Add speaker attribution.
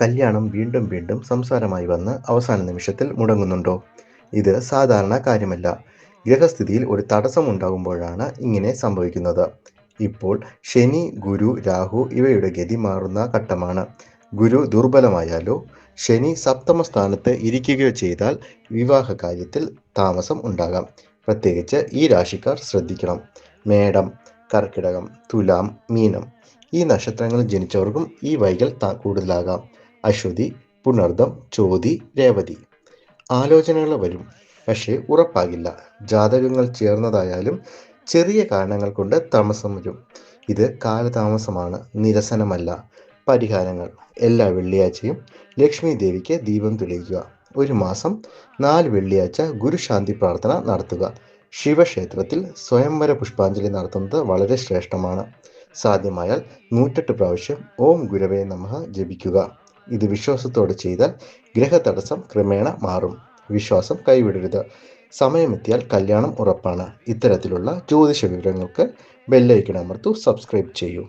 Speaker 1: കല്യാണം വീണ്ടും വീണ്ടും സംസാരമായി വന്ന് അവസാന നിമിഷത്തിൽ മുടങ്ങുന്നുണ്ടോ? ഇത് സാധാരണ കാര്യമല്ല. ഗ്രഹസ്ഥിതിയിൽ ഒരു തടസ്സം ഉണ്ടാകുമ്പോഴാണ് ഇങ്ങനെ സംഭവിക്കുന്നത്. ഇപ്പോൾ ശനി, ഗുരു, രാഹു ഇവയുടെ ഗതി മാറുന്ന ഘട്ടമാണ്. ഗുരു ദുർബലമായാലോ ശനി സപ്തമ സ്ഥാനത്ത് ഇരിക്കുകയോ ചെയ്താൽ വിവാഹ കാര്യത്തിൽ താമസം ഉണ്ടാകാം. പ്രത്യേകിച്ച് ഈ രാശിക്കാർ ശ്രദ്ധിക്കണം. മേടം, കർക്കിടകം, തുലാം, മീനം ഈ നക്ഷത്രങ്ങളിൽ ജനിച്ചവർക്കും ഈ വൈകൽ കൂടുതലാകാം. അശ്വതി, പുണർദം, ചോതി, രേവതി ആലോചനകൾ വരും, പക്ഷേ ഉറപ്പാകില്ല. ജാതകങ്ങൾ ചേർന്നതായാലും ചെറിയ കാരണങ്ങൾ കൊണ്ട് താമസം വരും. ഇത് കാലതാമസമാണ്, നിരസനമല്ല. പരിഹാരങ്ങൾ: എല്ലാ വെള്ളിയാഴ്ചയും ലക്ഷ്മി ദേവിക്ക് ദീപം തെളിയിക്കുക. ഒരു മാസം 4 വെള്ളിയാഴ്ച ഗുരുശാന്തി പ്രാർത്ഥന നടത്തുക. ശിവക്ഷേത്രത്തിൽ സ്വയംവര പുഷ്പാഞ്ജലി നടത്തുന്നത് വളരെ ശ്രേഷ്ഠമാണ്. സാധ്യമായാൽ 108 പ്രാവശ്യം ഓം ഗുരവേ നമഃ ജപിക്കുക. ഇത് വിശ്വാസത്തോടെ ചെയ്താൽ ഗ്രഹതടസ്സം ക്രമേണ മാറും. വിശ്വാസം കൈവിടരുത്. സമയമെത്തിയാൽ കല്യാണം ഉറപ്പാണ്. ഇത്തരത്തിലുള്ള ജ്യോതിഷ വിവരങ്ങൾക്ക് ബെല്ലൈക്കൺ അമർത്തു. സബ്സ്ക്രൈബ് ചെയ്യൂ.